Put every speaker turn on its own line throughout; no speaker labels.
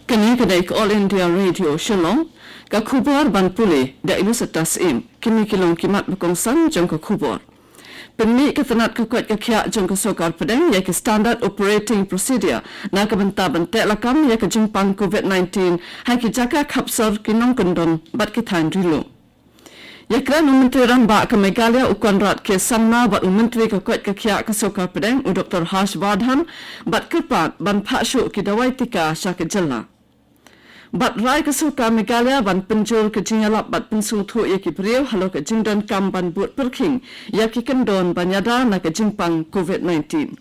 Kini kedai All India Radio Shillong, ka khubor ban puli da ilu setas im, kini kilong kimat berkongsan jong ka khubor. Penmi ketenat kekuat kekia jong ka sokar pedeng ya ke standard operating procedure na ka benta bentek lakam ya ke jimpang COVID-19 hai ki jaka kapsar kinong kendon bat ki thain rilu. Ya kerana Menteri Rambak ke Meghalaya Ukuan Rat ke Samna bat Menteri kekuat kekia ke sokar pedeng u Dr. Harsh Vardhan bat kerpat ban pak syuk ki dawai tika syak jela. Bat rai ke suka Meghalaya ban penjul ke jingalap bat pensung thu ya ki priu halo ke jingdon kam ban buat perking ya ki kendon banyada na ke jimpang COVID-19.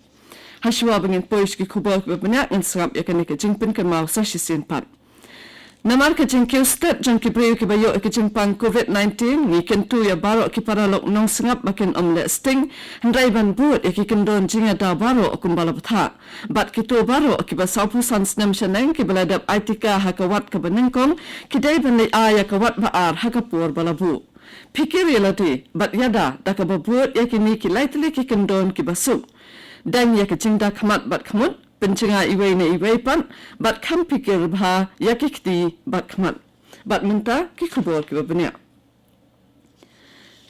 Haswa bengin pois ki kubal ke banyak in serap ya ke jingpin ke mau sasisin pat. Namar ke jingkiu stat jang ki priu ki bayo ke jimpang COVID-19 ni kentu ya baro ki paralok nong sengap makin omlet sting hendai ban buat ya ki kendon jingada baro kumbala betha. Bat kitu baro ki basaupu san snem sheneng ki beladap aitika hakawat ke benengkong ki dai benli aya kawat baar hakapur balabu. Pikir reality bat yada da ka babuat ya ki ni ki laitli ki kendon ki basuk. Dan ya ke jingda kamat bat kamut pencinga iwei na iwei pan bat kam pikir bha ya ki kti bat kamat. Bat minta ki kubur ki babanya.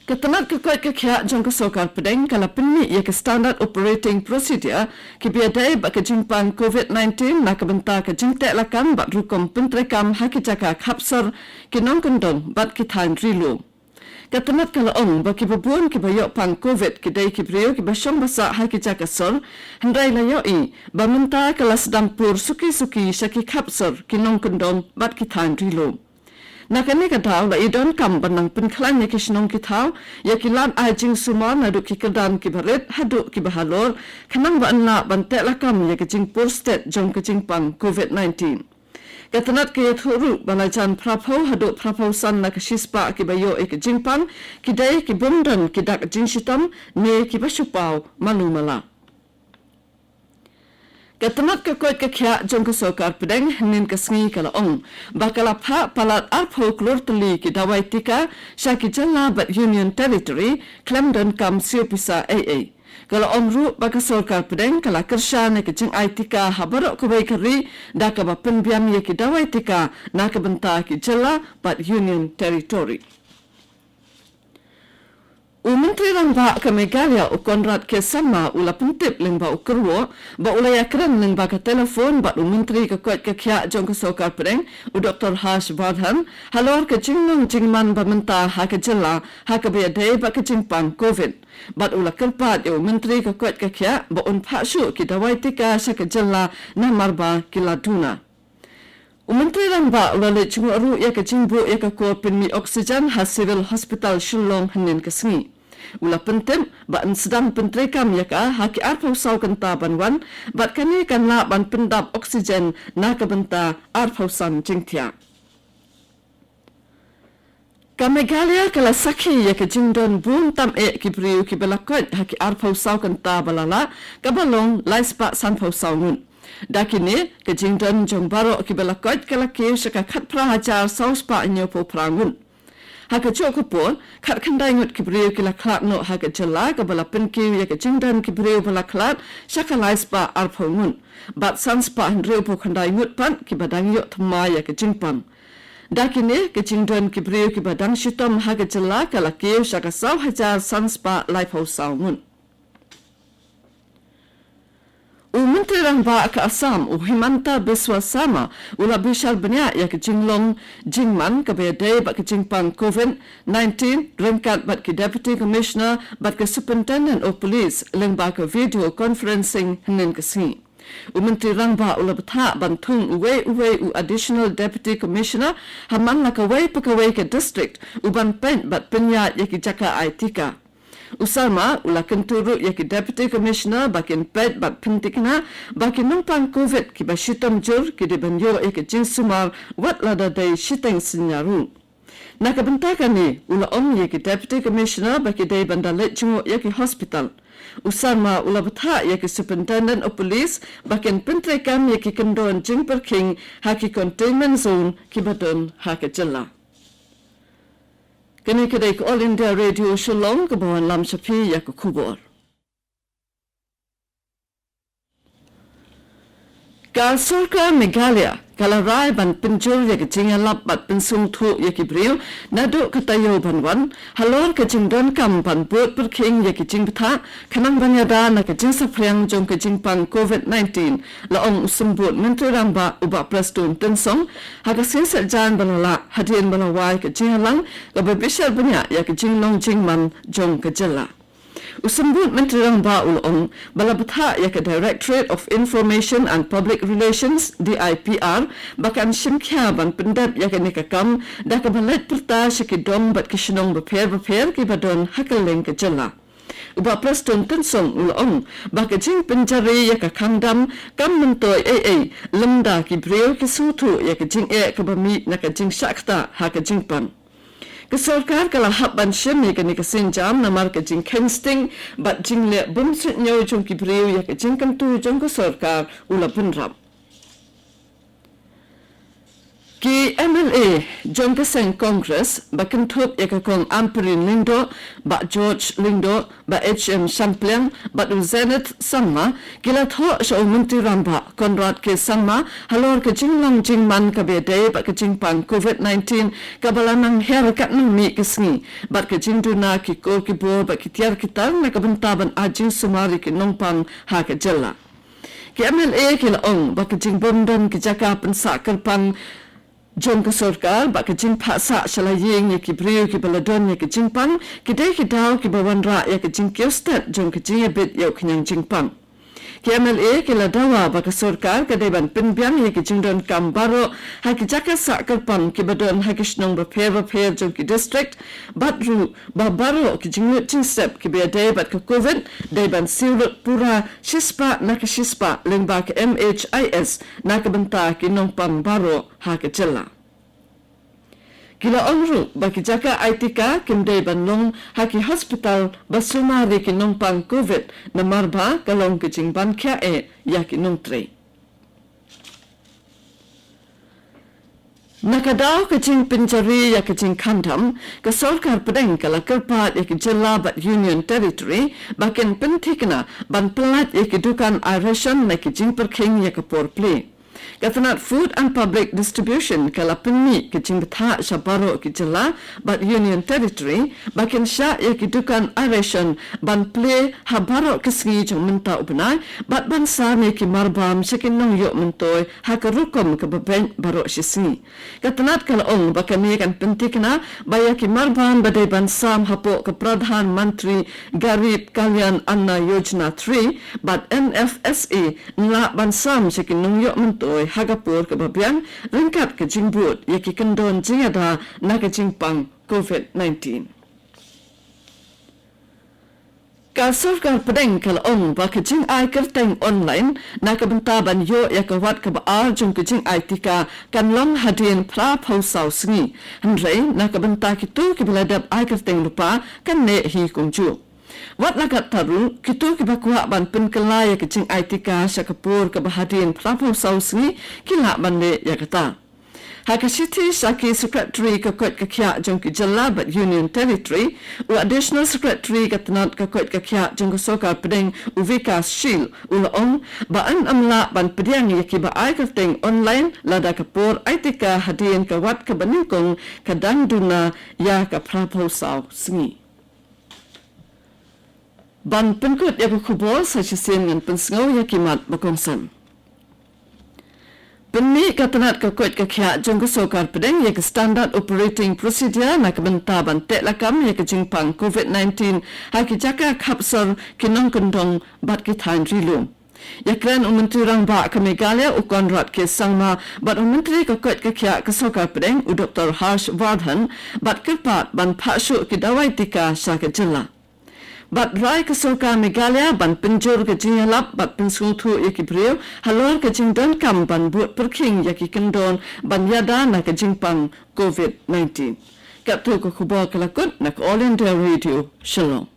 Ketenat kekuat kekia jong ke sokar pedeng kala penmi ya ke standard operating procedure ki biadai bat ke jimpang COVID-19 na kebenta ke jingtek lakan bat rukom pentrekam haki jaka kapsar ki nong kendong bat ki thain rilu. Ketenat kala ong baki babuan ki bayok pang COVID ki dai ki priyo ki basyong basa haki jaka sor hendai layoi ba minta kala sedang pur suki-suki syaki kapsar ki nong kendong bat ki thain rilu. Nakani katau la idon kam banang penklan ya kisnong kitau ya kilan ajing sumar naduk ki kedan ki barit haduk ki bahalor kanang ba anla bantek lakam ya kejing pur state jong kejing pang COVID-19. Ketenat ke thuru balajan prapo haduk prapo san na kasispa ki bayo kejing pang ki dai ki bundan ki dak jing sitam ne ki basyupau malu mala. Ketenat kekuat kekia jong ke sokar pedeng henin kesengi kala ong. Bakala pa palat arpo klur teli ki dawai tika syaki jela bat Union Territory Clemdon kam siopisa AA. Kalau ong ru baka sokar pedeng kala kersya ne kejeng ai tika habarok kubai keri da ka ba penbiam ye ki dawai tika na ka benta ki jela bat Union Territory. Menteri Rambak ke Meghalaya Ukuan Rat ke Sama ula pentip lengba ukerwo ba ula yakran lengba ke telefon ba Menteri kekuat kekia jong ke sokar pedeng u Dr. Harsh Vardhan halor ke jingnong jingman ba menta ha ke jela ha ke biadai ba ke jingpang COVID bat ula kerpat ya Menteri kekuat kekia ba un paksu ki dawai tika sya ke jela na marba kiladuna. Menteri Rambak ula cunguru ya ke jingbu ya ke kual penmi oksigen ha Civil Hospital Shillong henin kesengi. Ula pentim ban sedang pentrekam ya ka haki arpau sau kenta banwan bat kani kan la ban pendap oksigen na ka benta arpau san jingtia. Ka Meghalaya kala sakhi ya ke jingdon bun tam ki priu ki belakot haki arpau sau kenta balala ka balong laispa sanpau sau ngun. Dakini ke jingdon jong baro ki belakot kala ke syaka khat prahajar sauspa nyopo prangun. Haka cok pun kat kendai ngut kibriu kila klat no haka jela ka bala penkiu ya ke jingdan kibriu bala klat syaka laispa arpongun bat sanspa hendriu po kendai ngut pan ki badang yok thma ya ke jingpang. Dakini ke jingdan kibriu ki badang syutom haka jela kala kiu syaka sau hajar sanspa laipau saungun. Menteri Rambak ke Assam Himanta Biswa Sarma ula bishar banyak ya ke jinglong jingman ke biadai bat ke jingpang COVID-19 ringkat bat ke Deputy Commissioner bat ke Superintendent of Police lengba ke video conferencing henin kesengi. Menteri Rambak ula betha bantung uwe Additional Deputy Commissioner haman la ke pekawai ke district uban pen bat penyat ya ke jaka aitika. Usama ula kenturu ya ki Deputy Commissioner bakin pet bat pentikna bakin numpang COVID ki ba shitam jur ki de banyo ya ki jinsumar wat lada day shiteng sinyaru. Nak bentakan ni ula ya ki Deputy Commissioner baki day bandalet jungo ya ki hospital. Usama ula betha ya ki Superintendent of Police bakin pentrekam ya ki kendon jing perking haki containment zone ki badon haki jela. Kini kedai ke All India Radio Shillong ke bawah lam sapi ya ke kubur. Ka Sorkar Meghalaya Kalarai ban penjur ya kecing lap bat pensung thu ya kibriu nadu katayo banwan halor kecing don kam ban buat perking ya kecing betha kanang banyada na kecing sapriang jong kecing pang COVID-19 laong sembut menteri ramba ubak plastun tensong hagasin sejan balala hadian balawai kecing halang kababisar banyak ya kecing long jing man jong kejela Usambut Menteri Ramba ulong balabutha ya ke Directorate of Information and Public Relations DIPR bakan simkha ban pendap ya ke nikakam dah ke balet perta sikidong bat kisinong beper ki badon hakeleng ke jela Uba Preston Tensong ulong bakajing penjari ya ke kangdam kam mentoy lemda ki breu ki sutu ya ke jing ke bami na ke jing sakta ha ke jing pan Kesorkar kalau hak ban syami kini kesenjam namar ke jing kensting bat jing le bumsut nyaw jong ki breu ya ke jing kentu jong kesorkar ula penrap. Ki MLA jong keseng Kongres bakan thup ya ke kong Amperin Lindo bat George Lindo bat HM Shampleng bat Zenith Sangma kila tho so Menteri Ramba Konrad ke Sangma halor ke jing long jing man ka bede bat ke jing pang COVID-19 ka balanang herakat nang mi kesngi bat ke jing duna ki kol ki bo bat ki tiar kitar na ka bentaban ajing sumari ki nongpang ha ke jela ki MLA kila ong bat ke jing bondan ki jaka pensa kerpang Jom ke sorkar bak kejing paksa shalaying ya ki briu ki baladon ya kejing pang kidai ki daw ki bawanra ya kejing kiostat jom kejing ya bit ya kenyang jing pang ki MLA ki ladawa bak sorkar kadai ban penbiang ya kejing don kambaro ha ki jaka sa kerpang ki badon ha kishnong baper jom ki district batru babaro ki jing jing step ki biadai bat ke covid dai ban siurut pura shispa na ke shispa lengba ke MHIS na ke benta ki nong pang baro ha ke jela Kila onru bagi jaka ITK kimdai banlong haki hospital basumari ki nong pang COVID na marba kalong kejing ban kia ya ki nong tre. Nakadaw kejing penjari ya kejing kandam ke sorkar pedeng kala kerpat ya ki jela bat Union Territory bakin pentikna ban pelat ya ki dukan Irishon na kejing perking ya ke Port Play. Katanat Food and Public Distribution kala penmi kecing betha syabaro ki jela bat Union Territory bakin sya ya kidukan Irishon ban play habaro kesngi jong menta ubnai bat bansa me ki marbam syakin nong yok mentoy ha kerukom ke beben baro syisngi katanat kala ong bakami kan pentikna baya ki marbam badai bansam hapo ke Pradhan Mantri Garib Kalyan Anna Yojana 3 bat NFSA nla bansam syakin nong yok mentoy hagapur ke babiang ringkat ke jingbut ya ki kendon jingada na ke jingpang COVID-19. Ka sorkar pedeng kal ong ba ke jing ai kerteng online na ke bentaban yo ya ke wat ke baal jong ke jing ITK kan long hadien pra pausau sngi handrei na ke benta kitu ke beladap ai kerteng lupa kan ne hi kongju. Wat lagat taru kitu ki bakwa ban penkelai ya kecing ITK syakapur ke bahadin prapu sausni kila bande ya kata Hakashiti Saki Secretary kakot kakya jong ki jela bat Union Territory u Additional Secretary katanat kakot kakya jong sokar pedeng Uvika Shil ulaong baan amla ban pediang ya ki ba ai kateng online lada kapur ITK hadien ke wat ke beningkong kadang duna ya ka prapu sausni Ban penkut ya kubol sa sisin ngan pensengau ya kimat bakongsan. Penmi katanat kakot kakya jong kesokar pedeng ya ke standard operating procedure na kebenta ban tek lakam ya ke jingpang COVID-19 haki jaka kapsor kinong kendong bat kitain rilum. Ya keren Menteri Ramba ke Meghalaya u Konrad ke Sangma bat Menteri kakot kakya kesokar pedeng u Dr. Harsh Vardhan bat kerpat ban paksu ki dawai tika sya ke jela. Bat rai ke sorkar Meghalaya ban penjur ke jingalap bat pensung thu ya ki breu halor ke jingdon kam ban buat perking ya ki kendon ban yada na ke jingpang COVID-19. Kap tu ko kubal kelakut nak All India Radio. Shalom.